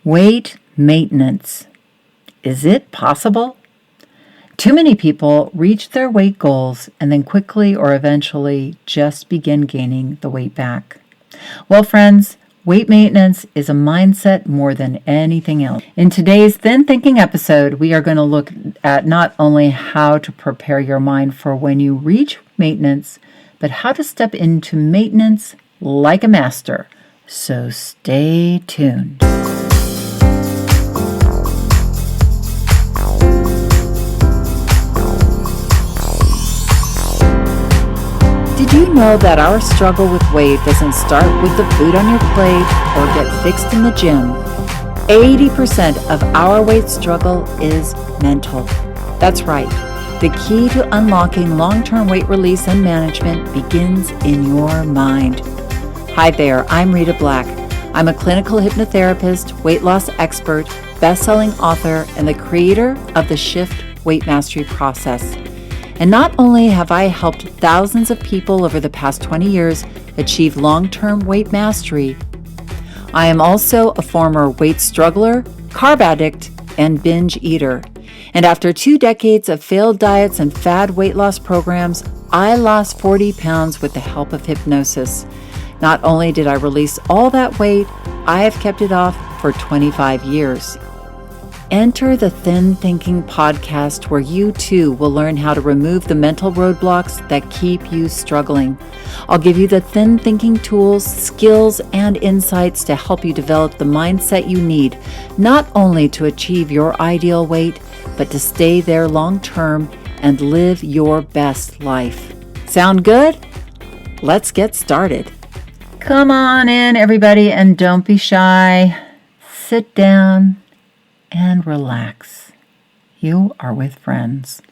Weight maintenance. Is it possible? Too many people reach their weight goals and then quickly or eventually just begin gaining the weight back. Well, friends, weight maintenance is a mindset more than anything else. In today's Thin Thinking episode, we are going to look at not only how to prepare your mind for when you reach maintenance, but how to step into maintenance like a master. So stay tuned. Did you know that our struggle with weight doesn't start with the food on your plate or get fixed in the gym? 80% of our weight struggle is mental. That's right. The key to unlocking long-term weight release and management begins in your mind. Hi there, I'm Rita Black. I'm a clinical hypnotherapist, weight loss expert, best-selling author, and the creator of the Shift Weight Mastery process. And not only have I helped thousands of people over the past 20 years achieve long-term weight mastery, I am also a former weight struggler, carb addict, and binge eater. And after 2 decades of failed diets and fad weight loss programs, I lost 40 pounds with the help of hypnosis. Not only did I release all that weight, I have kept it off for 25 years. Enter the Thin Thinking podcast, where you too will learn how to remove the mental roadblocks that keep you struggling. I'll give you the thin thinking tools, skills, and insights to help you develop the mindset you need, not only to achieve your ideal weight, but to stay there long term and live your best life. Sound good? Let's get started. Come on in, everybody, and don't be shy. Sit down and relax. You are with friends.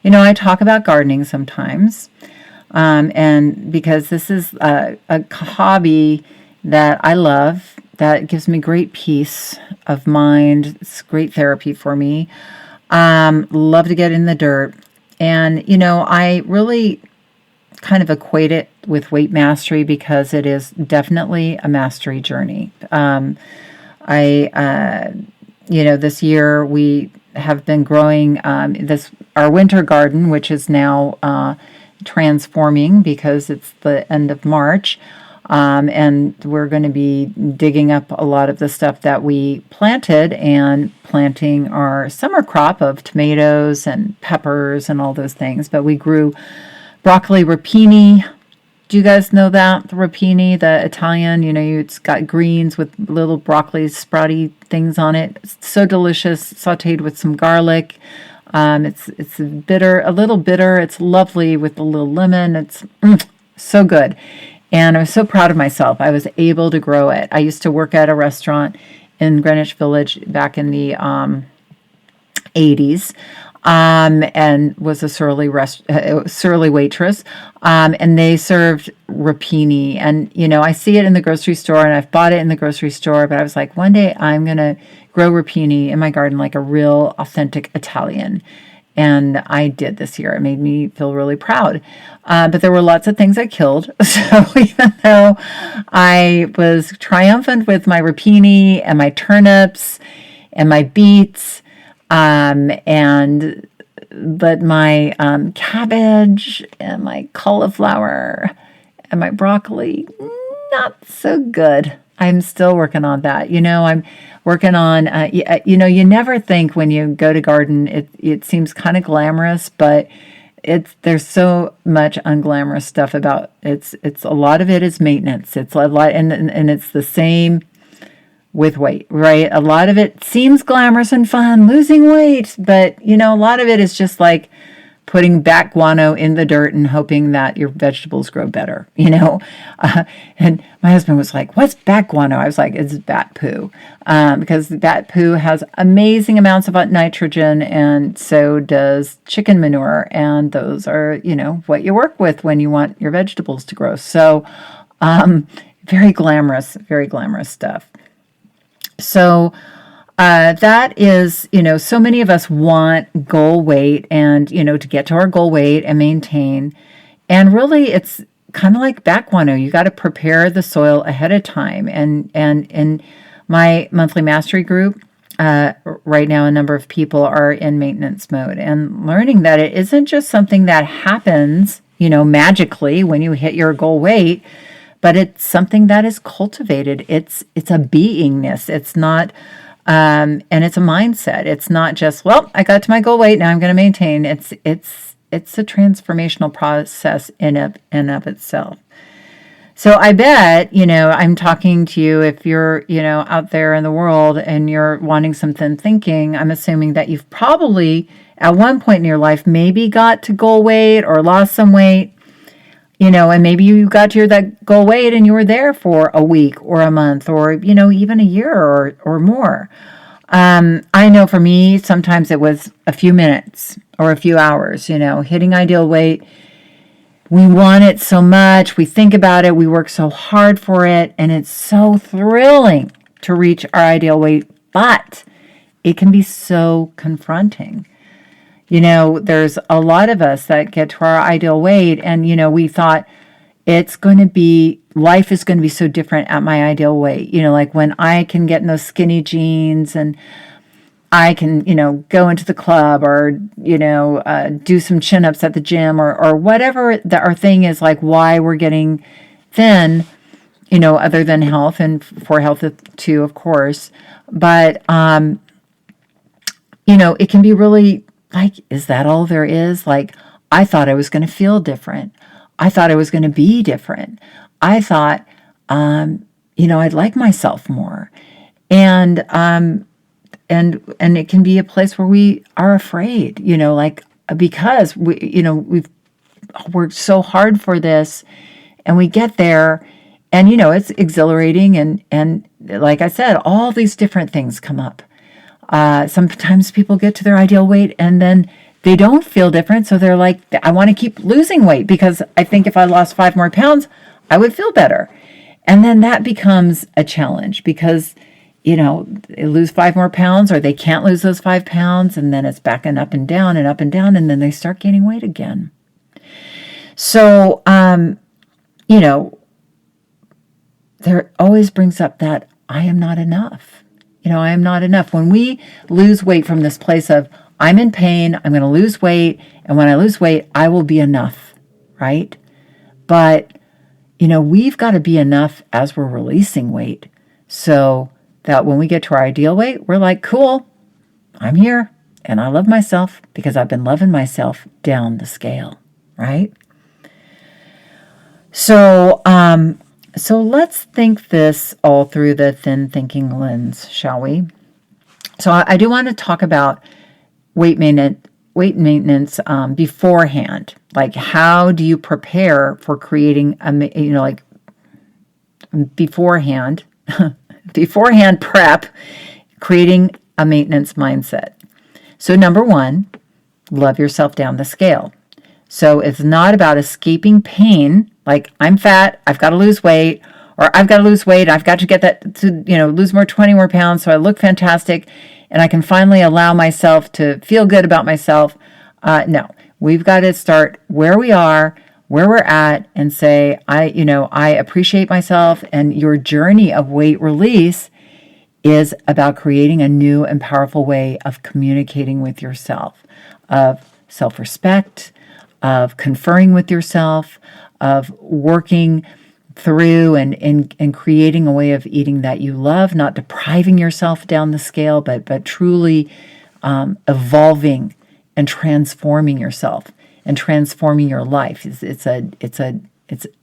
You know, I talk about gardening sometimes, and because this is a hobby that I love, that gives me great peace of mind. It's great therapy for me. Love to get in the dirt. And, you know, I really kind of equate it with weight mastery because it is definitely a mastery journey. This year we have been growing our winter garden, which is now transforming because it's the end of March, and we're going to be digging up a lot of the stuff that we planted and planting our summer crop of tomatoes and peppers and all those things. But we grew broccoli rapini. Do you guys know that? The rapini, the Italian, it's got greens with little broccoli sprouty things on it. It's so delicious, sauteed with some garlic. It's bitter, a little bitter. It's lovely with a little lemon. It's so good. And I was so proud of myself. I was able to grow it. I used to work at a restaurant in Greenwich Village back in the 80s. And was a surly waitress, and they served rapini. And, I see it in the grocery store, and I've bought it in the grocery store, but I was like, one day I'm going to grow rapini in my garden like a real authentic Italian. And I did this year. It made me feel really proud. But there were lots of things I killed. So even though I was triumphant with my rapini and my turnips and my beets, but my cabbage and my cauliflower and my broccoli, not so good. I'm still working on that. I'm working on, you never think when you go to garden, it seems kind of glamorous, but there's so much unglamorous stuff about it's a lot of it is maintenance. It's a lot, and it's the same with weight, right? A lot of it seems glamorous and fun, losing weight, but a lot of it is just like putting bat guano in the dirt and hoping that your vegetables grow better, and my husband was like, what's bat guano? I was like, it's bat poo, because bat poo has amazing amounts of nitrogen, and so does chicken manure, and those are, what you work with when you want your vegetables to grow. So very glamorous stuff. So that is, so many of us want goal weight and, to get to our goal weight and maintain. And really, it's kind of like bat guano. You got to prepare the soil ahead of time. And My monthly mastery group, right now, a number of people are in maintenance mode and learning that it isn't just something that happens, magically when you hit your goal weight, but it's something that is cultivated. It's a beingness. It's not, and it's a mindset. It's not just, well, I got to my goal weight, now I'm going to maintain. It's a transformational process in of itself. So I bet, I'm talking to you if you're, out there in the world and you're wanting some thin thinking. I'm assuming that you've probably at one point in your life maybe got to goal weight or lost some weight, and maybe you got to that goal weight and you were there for a week or a month or, even a year or more. I know for me, sometimes it was a few minutes or a few hours, hitting ideal weight. We want it so much. We think about it. We work so hard for it. And it's so thrilling to reach our ideal weight. But it can be so confronting. There's a lot of us that get to our ideal weight. And, we thought life is going to be so different at my ideal weight. Like when I can get in those skinny jeans and I can, go into the club or, do some chin-ups at the gym or whatever our thing is, like why we're getting thin, other than health and for health too, of course. But, it can be really like, is that all there is? Like, I thought I was going to feel different. I thought I was going to be different. I thought, I'd like myself more. And it can be a place where we are afraid, because we've worked so hard for this and we get there and, it's exhilarating. And like I said, all these different things come up. Sometimes people get to their ideal weight and then they don't feel different. So they're like, I want to keep losing weight because I think if I lost 5 more pounds, I would feel better. And then that becomes a challenge because they lose 5 more pounds or they can't lose those 5 pounds. And then it's back and up and down and up and down. And then they start gaining weight again. So, there always brings up that I am not enough. I am not enough. When we lose weight from this place of I'm in pain, I'm going to lose weight. And when I lose weight, I will be enough. Right. But, we've got to be enough as we're releasing weight. So that when we get to our ideal weight, we're like, cool, I'm here and I love myself because I've been loving myself down the scale, right? So let's think this all through the thin thinking lens, shall we? So I do want to talk about weight maintenance beforehand. Like, how do you prepare for creating beforehand prep, creating a maintenance mindset. So number 1, love yourself down the scale. So it's not about escaping pain, like I'm fat, I've got to lose weight, or I've got to lose weight, I've got to get that to, lose 20 more pounds so I look fantastic and I can finally allow myself to feel good about myself. No, we've got to start where we are, where we're at, and say, I appreciate myself. And your journey of weight release is about creating a new and powerful way of communicating with yourself, of self-respect, of conferring with yourself, of working through and creating a way of eating that you love, not depriving yourself down the scale, but truly evolving and transforming yourself and transforming your life.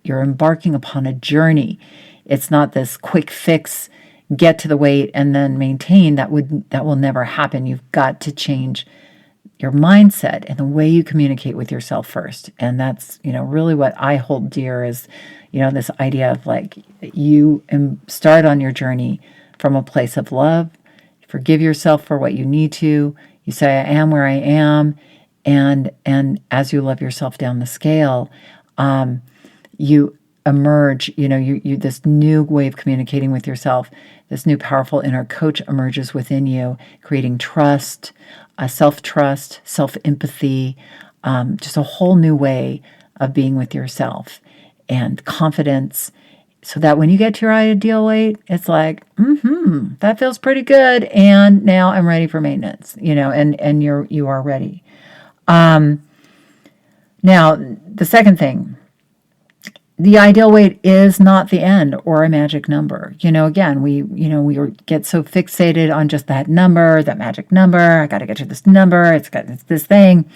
You're embarking upon a journey. It's not this quick fix, get to the weight and then maintain. That will never happen. You've got to change your mindset and the way you communicate with yourself first. And that's, really what I hold dear is, this idea of like you start on your journey from a place of love. Forgive yourself for what you need to. You say, I am where I am. And as you love yourself down the scale, you emerge, you this new way of communicating with yourself, this new powerful inner coach emerges within you, creating trust, self-trust, self-empathy, just a whole new way of being with yourself and confidence so that when you get to your ideal weight, it's like, that feels pretty good. And now I'm ready for maintenance, and you are ready. Now, the second thing, the ideal weight is not the end or a magic number. Again, we get so fixated on just that number, that magic number. I got to get to this number. It's this thing.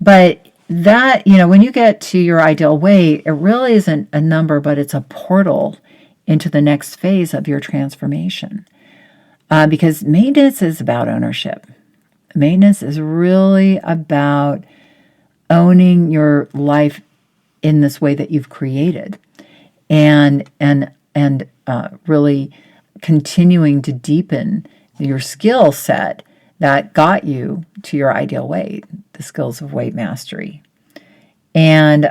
But that, when you get to your ideal weight, it really isn't a number, but it's a portal into the next phase of your transformation. Because maintenance is about ownership. Maintenance is really about owning your life in this way that you've created, and really continuing to deepen your skill set that got you to your ideal weight, the skills of weight mastery. And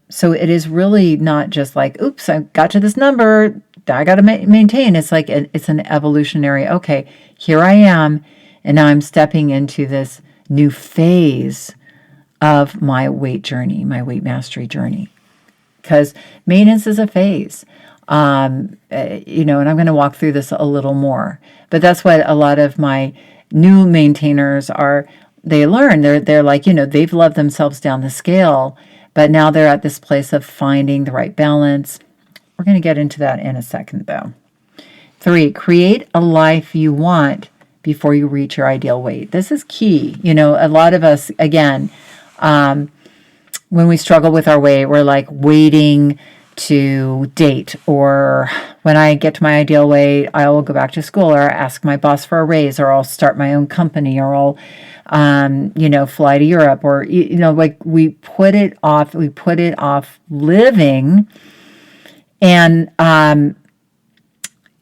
so it is really not just like, oops, I got to this number, I got to maintain. It's like it's an evolutionary, okay, here I am, and now I'm stepping into this new phase of my weight journey, my weight mastery journey. Because maintenance is a phase, and I'm going to walk through this a little more. But that's what a lot of my new maintainers are. They learn. They're like, they've loved themselves down the scale, but now they're at this place of finding the right balance. We're going to get into that in a second, though. 3, create a life you want before you reach your ideal weight. This is key. A lot of us, again, when we struggle with our weight, we're like waiting to date, or when I get to my ideal weight, I will go back to school, or ask my boss for a raise, or I'll start my own company, or I'll, fly to Europe, or, like we put it off living. And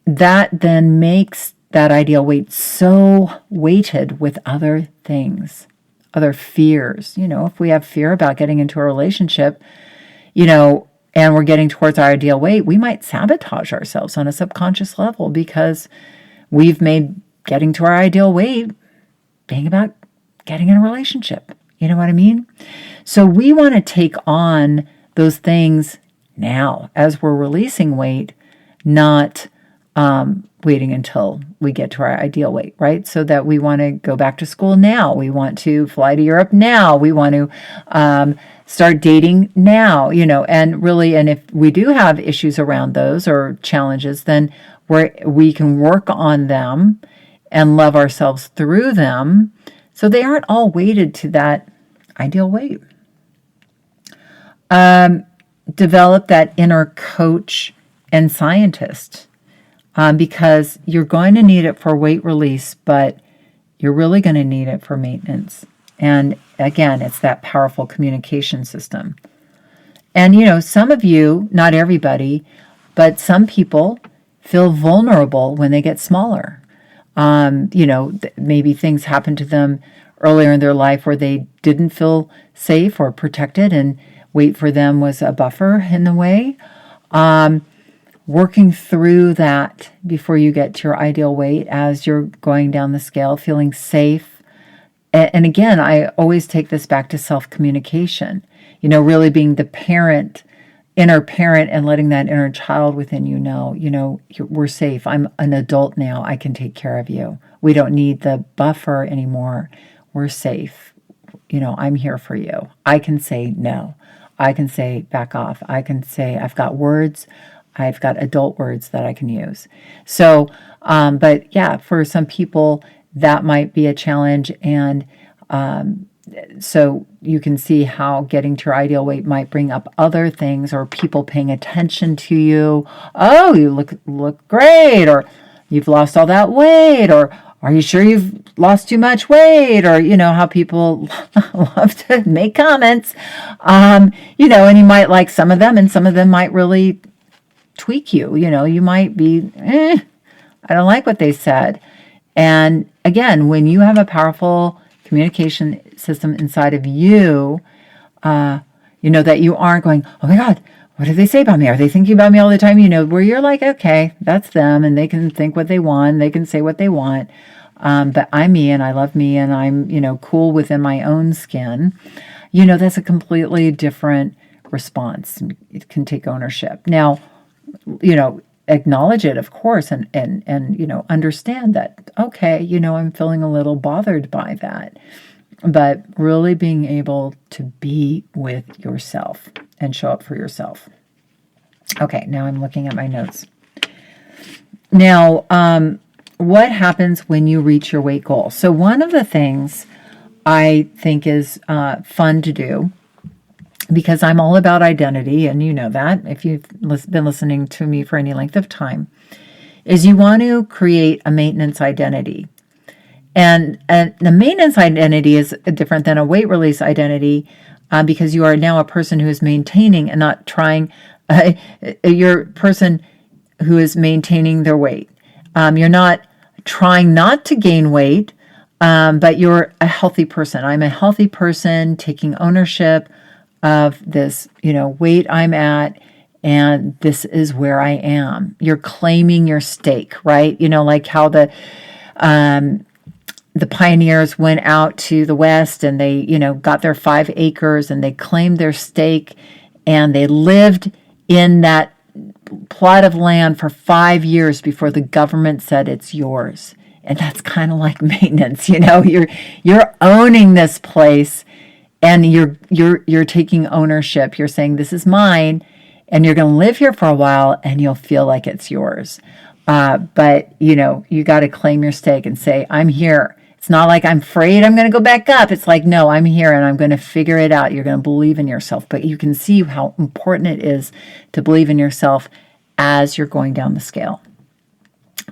that then makes that ideal weight so weighted with other things, other fears. If we have fear about getting into a relationship, and we're getting towards our ideal weight, we might sabotage ourselves on a subconscious level because we've made getting to our ideal weight being about getting in a relationship. You know what I mean? So we want to take on those things now as we're releasing weight, not waiting until we get to our ideal weight, right? So that we want to go back to school now. We want to fly to Europe now. We want to start dating now, and if we do have issues around those or challenges, then we can work on them and love ourselves through them so they aren't all weighted to that ideal weight. Develop that inner coach and scientist, because you're going to need it for weight release, but you're really going to need it for maintenance. And again, it's that powerful communication system. And, some of you, not everybody, but some people feel vulnerable when they get smaller. Maybe things happen to them earlier in their life where they didn't feel safe or protected, and weight for them was a buffer in the way. Working through that before you get to your ideal weight as you're going down the scale, feeling safe. And again, I always take this back to self-communication, really being the inner parent, and letting that inner child within you know, we're safe. I'm an adult now. I can take care of you. We don't need the buffer anymore. We're safe. I'm here for you. I can say no. I can say back off. I can say I've got words. I've got adult words that I can use. So, but yeah, for some people, that might be a challenge. And so you can see how getting to your ideal weight might bring up other things, or people paying attention to you. Oh, you look great, or you've lost all that weight, or are you sure you've lost too much weight? Or, how people love to make comments, and you might like some of them, and some of them might really tweak you. You might be, I don't like what they said. And again, when you have a powerful communication system inside of you, that you aren't going, oh my God, what do they say about me? Are they thinking about me all the time? Where you're like, okay, that's them, and they can think what they want, they can say what they want. But I'm me, and I love me, and I'm, cool within my own skin. That's a completely different response. It can take ownership. Now, acknowledge it, of course, and understand that, okay, I'm feeling a little bothered by that. But really being able to be with yourself and show up for yourself. Okay, now I'm looking at my notes. Now, what happens when you reach your weight goal? So one of the things I think is fun to do, because I'm all about identity, and you know that if you've been listening to me for any length of time, is you want to create a maintenance identity. And the maintenance identity is different than a weight release identity because you are now a person who is maintaining and not trying. You're a person who is maintaining their weight. You're not trying not to gain weight, but you're a healthy person. I'm a healthy person taking ownership of this, weight I'm at, and this is where I am. You're claiming your stake, right? Like how the pioneers went out to the West and they, got their 5 acres and they claimed their stake and they lived in that plot of land for 5 years before the government said it's yours. And that's kind of like maintenance, you're owning this place and you're taking ownership. You're saying this is mine and you're going to live here for a while and you'll feel like it's yours. But you got to claim your stake and say, I'm here. It's not like I'm afraid I'm going to go back up. It's like, no, I'm here and I'm going to figure it out. You're going to believe in yourself. But you can see how important it is to believe in yourself as you're going down the scale.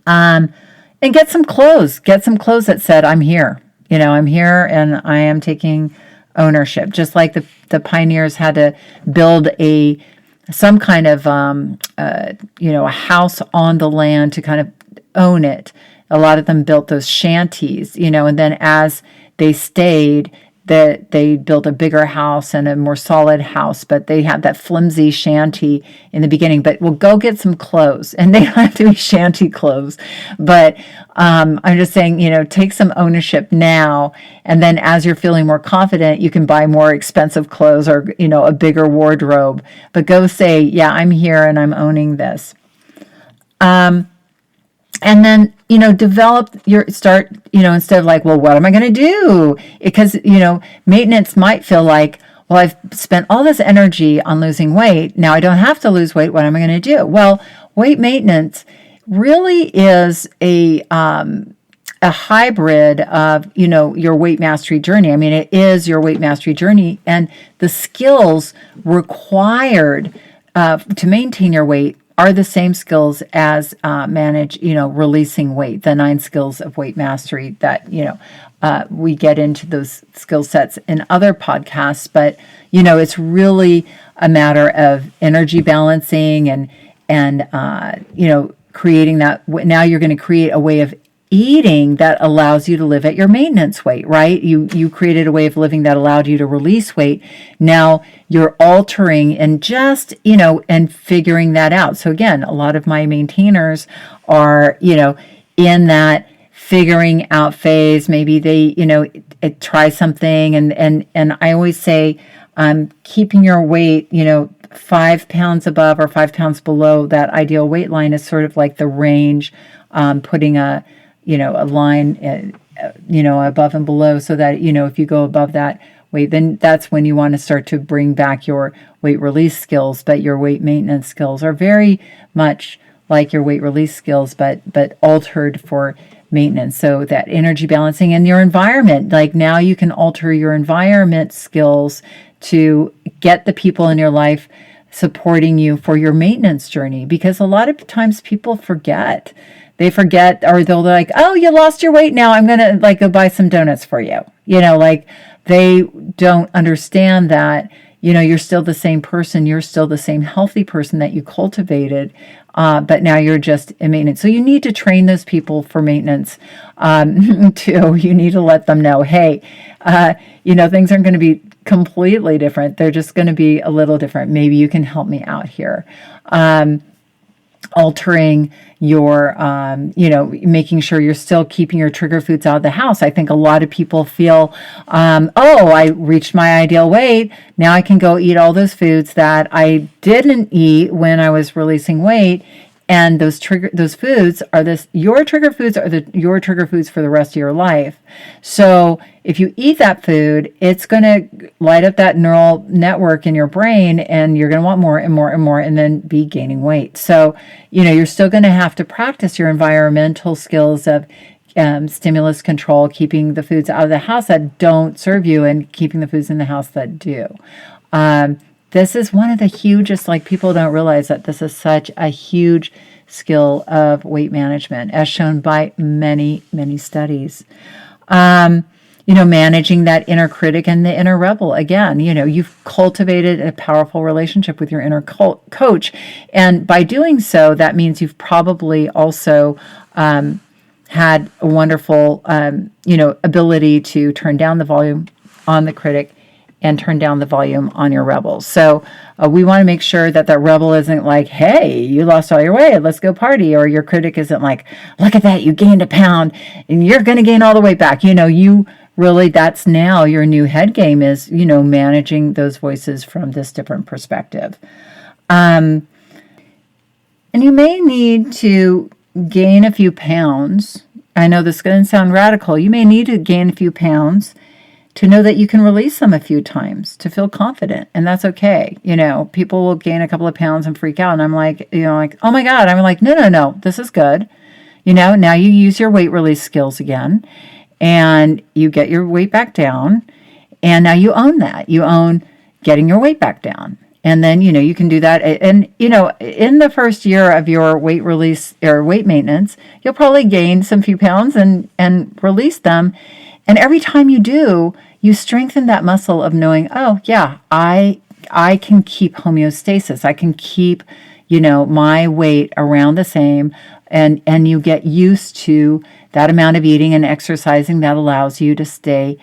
And get some clothes. Get some clothes that said, I'm here. I'm here and I am taking ownership. Just like the pioneers had to build some kind of, a house on the land to kind of own it. A lot of them built those shanties, and then as they stayed, they built a bigger house and a more solid house, but they had that flimsy shanty in the beginning. But we'll go get some clothes, and they don't have to be shanty clothes. But I'm just saying, take some ownership now, and then as you're feeling more confident, you can buy more expensive clothes or, a bigger wardrobe. But go say, yeah, I'm here and I'm owning this. And then, instead of like, well, what am I going to do? Because, maintenance might feel like, well, I've spent all this energy on losing weight. Now I don't have to lose weight. What am I going to do? Well, weight maintenance really is a hybrid of, your weight mastery journey. I mean, it is your weight mastery journey, and the skills required to maintain your weight are the same skills as releasing weight, the 9 skills of weight mastery that, we get into those skill sets in other podcasts. But, it's really a matter of energy balancing and creating that. Now you're going to create a way of eating that allows you to live at your maintenance weight, right? You created a way of living that allowed you to release weight. Now you're altering and just, and figuring that out. So again, a lot of my maintainers are, in that figuring out phase. Maybe they, try something and I always say, keeping your weight, 5 pounds above or 5 pounds below that ideal weight line is sort of like the range, putting a line, above and below so that, if you go above that weight, then that's when you want to start to bring back your weight release skills. But your weight maintenance skills are very much like your weight release skills, but altered for maintenance. So that energy balancing and your environment, like now you can alter your environment skills to get the people in your life supporting you for your maintenance journey. Because a lot of times people forget. They forget, or they'll be like, oh, you lost your weight. Now I'm going to go buy some donuts for you. They don't understand that, you're still the same person. You're still the same healthy person that you cultivated. But now you're just in maintenance. So you need to train those people for maintenance too. You need to let them know, hey, things aren't going to be completely different. They're just going to be a little different. Maybe you can help me out here. altering your, making sure you're still keeping your trigger foods out of the house. I think a lot of people feel, oh, I reached my ideal weight. Now I can go eat all those foods that I didn't eat when I was releasing weight. And those foods are your trigger foods are your trigger foods for the rest of your life. So if you eat that food, it's going to light up that neural network in your brain, and you're going to want more and more and more, and then be gaining weight. So, you're still going to have to practice your environmental skills of stimulus control, keeping the foods out of the house that don't serve you, and keeping the foods in the house that do. This is one of the hugest, people don't realize that this is such a huge skill of weight management, as shown by many, many studies. Managing that inner critic and the inner rebel. Again, you've cultivated a powerful relationship with your inner coach. And by doing so, that means you've probably also had a wonderful, ability to turn down the volume on the critic and turn down the volume on your rebels. So we want to make sure that rebel isn't like, hey, you lost all your weight, let's go party. Or your critic isn't like, look at that, you gained a pound and you're going to gain all the weight back. You really, that's now your new head game is, managing those voices from this different perspective. And you may need to gain a few pounds. I know this is going to sound radical. You may need to gain a few pounds to know that you can release them a few times, to feel confident. And that's okay. People will gain a couple of pounds and freak out. And I'm like, oh my God. I'm like, no, this is good. Now you use your weight release skills again, and you get your weight back down. And now you own that. You own getting your weight back down. And then, you can do that. And, in the first year of your weight release or weight maintenance, you'll probably gain some few pounds and release them. And every time you do, you strengthen that muscle of knowing, oh, yeah, I can keep homeostasis. I can keep, my weight around the same. And you get used to that amount of eating and exercising that allows you to stay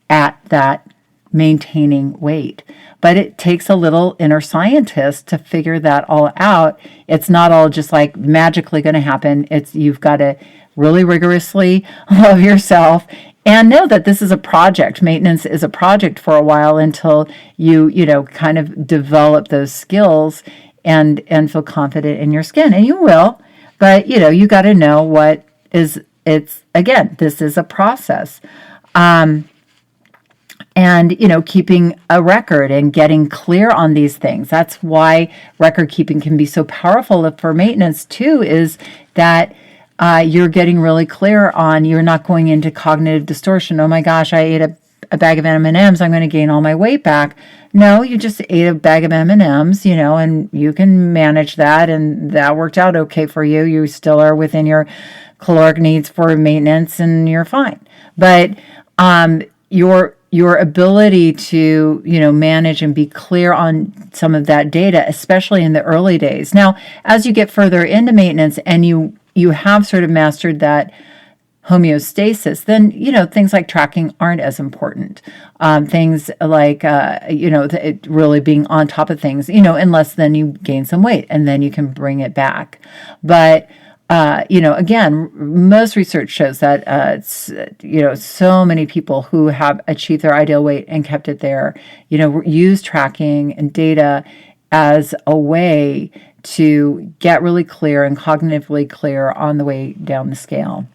at that maintaining weight. But it takes a little inner scientist to figure that all out. It's not all just magically going to happen. You've got to really rigorously love yourself and know that this is a project. Maintenance is a project for a while until you kind of develop those skills and feel confident in your skin. And you will, but you got to know what is, this is a process. And, keeping a record and getting clear on these things. That's why record keeping can be so powerful for maintenance too, is that you're getting really clear on, you're not going into cognitive distortion. Oh my gosh, I ate a bag of M&Ms, I'm going to gain all my weight back. No, you just ate a bag of M&Ms, and you can manage that, and that worked out okay for you. You still are within your caloric needs for maintenance, and you're fine. But your ability to, manage and be clear on some of that data, especially in the early days. Now, as you get further into maintenance and you have sort of mastered that homeostasis, then, things like tracking aren't as important. Things like, really being on top of things, unless then you gain some weight and then you can bring it back. But again, most research shows that, so many people who have achieved their ideal weight and kept it there, use tracking and data as a way to get really clear and cognitively clear on the way down the scale.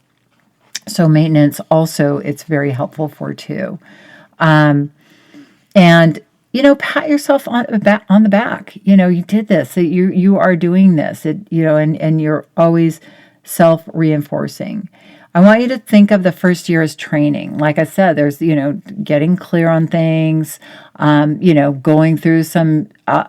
So maintenance also, it's very helpful for too. And, pat yourself on the back. You did this. You are doing this. And you're always self-reinforcing. I want you to think of the first year as training. Like I said, there's, getting clear on things, going through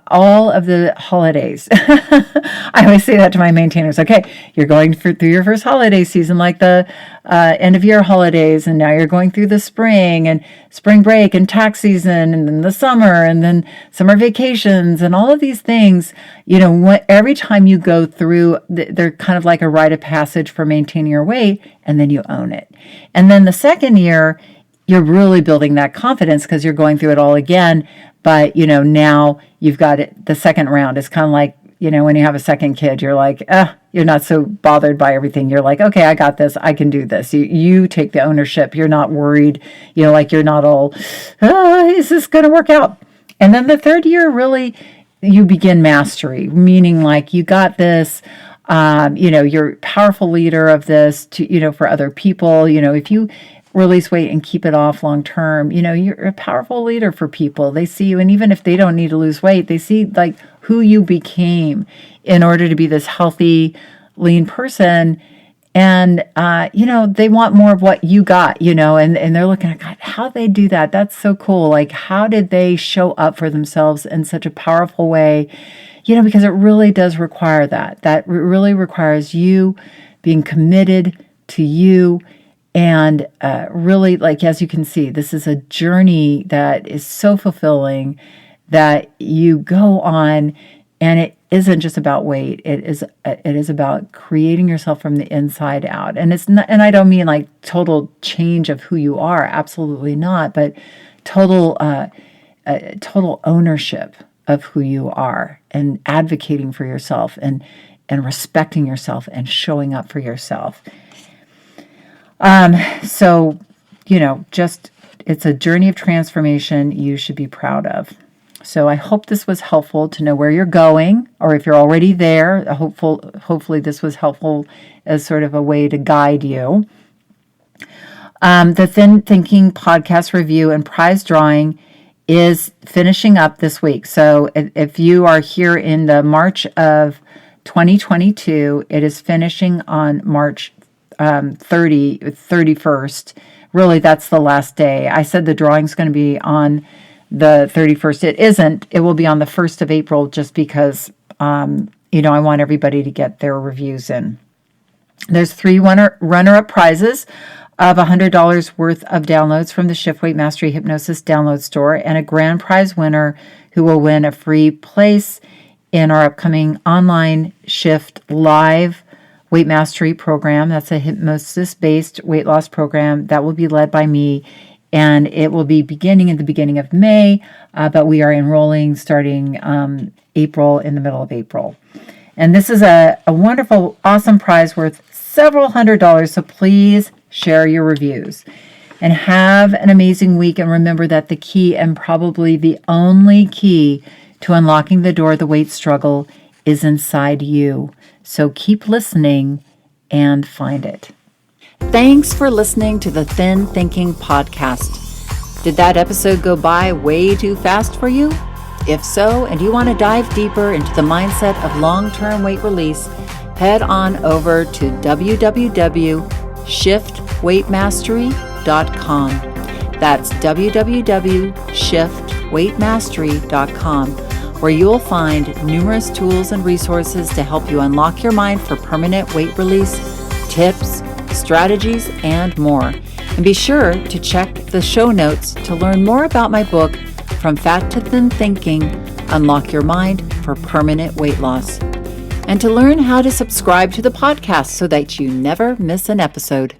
all of the holidays. I always say that to my maintainers. Okay, you're going through your first holiday season, like the end of year holidays, and now you're going through the spring and spring break and tax season, and then the summer, and then summer vacations, and all of these things. Every time you go through, they're kind of like a rite of passage for maintaining your weight, and then you own it. And then the second year, you're really building that confidence because you're going through it all again. But, now you've got it. The second round is kind of like when you have a second kid, you're like, you're not so bothered by everything. You're like, okay, I got this. I can do this. You take the ownership. You're not worried. Like you're not all, is this going to work out? And then the third year, really, you begin mastery, meaning like you got this. You're a powerful leader of this for other people. If you release weight and keep it off long term, you're a powerful leader for people. They see you, and even if they don't need to lose weight, they see like who you became in order to be this healthy, lean person. And, they want more of what you got, and they're looking at, God, how they do that. That's so cool. Like, how did they show up for themselves in such a powerful way? Because it really does require that. That really requires you being committed to you. And really, like, as you can see, this is a journey that is so fulfilling that you go on, and it isn't just about weight. It is about creating yourself from the inside out. And it's not, and I don't mean like total change of who you are, absolutely not, but total ownership of who you are, and advocating for yourself, and respecting yourself, and showing up for yourself. So, it's a journey of transformation you should be proud of. So I hope this was helpful to know where you're going, or if you're already there, hopefully this was helpful as sort of a way to guide you. The Thin Thinking podcast review and prize drawing is finishing up this week. So if you are here in the March of 2022, it is finishing on March 31st. Really, that's the last day. I said the drawing's going to be on the 31st. It isn't. It will be on the 1st of April, just because, I want everybody to get their reviews in. There's 3 runner-up prizes of $100 worth of downloads from the Shift Weight Mastery Hypnosis download store, and a grand prize winner who will win a free place in our upcoming online Shift Live Weight Mastery program. That's a hypnosis-based weight loss program that will be led by me, and it will be beginning at the beginning of May, but we are enrolling starting April, in the middle of April. And this is a wonderful, awesome prize worth several $100s, so please share your reviews. And have an amazing week, and remember that the key, and probably the only key to unlocking the door of the weight struggle, is inside you. So keep listening and find it. Thanks for listening to the Thin Thinking podcast. Did that episode go by way too fast for you? If so, and you want to dive deeper into the mindset of long-term weight release, head on over to www.shiftweightmastery.com. That's www.shiftweightmastery.com, where you'll find numerous tools and resources to help you unlock your mind for permanent weight release, tips, strategies, and more. And be sure to check the show notes to learn more about my book, From Fat to Thin Thinking, Unlock Your Mind for Permanent Weight Loss, and to learn how to subscribe to the podcast so that you never miss an episode.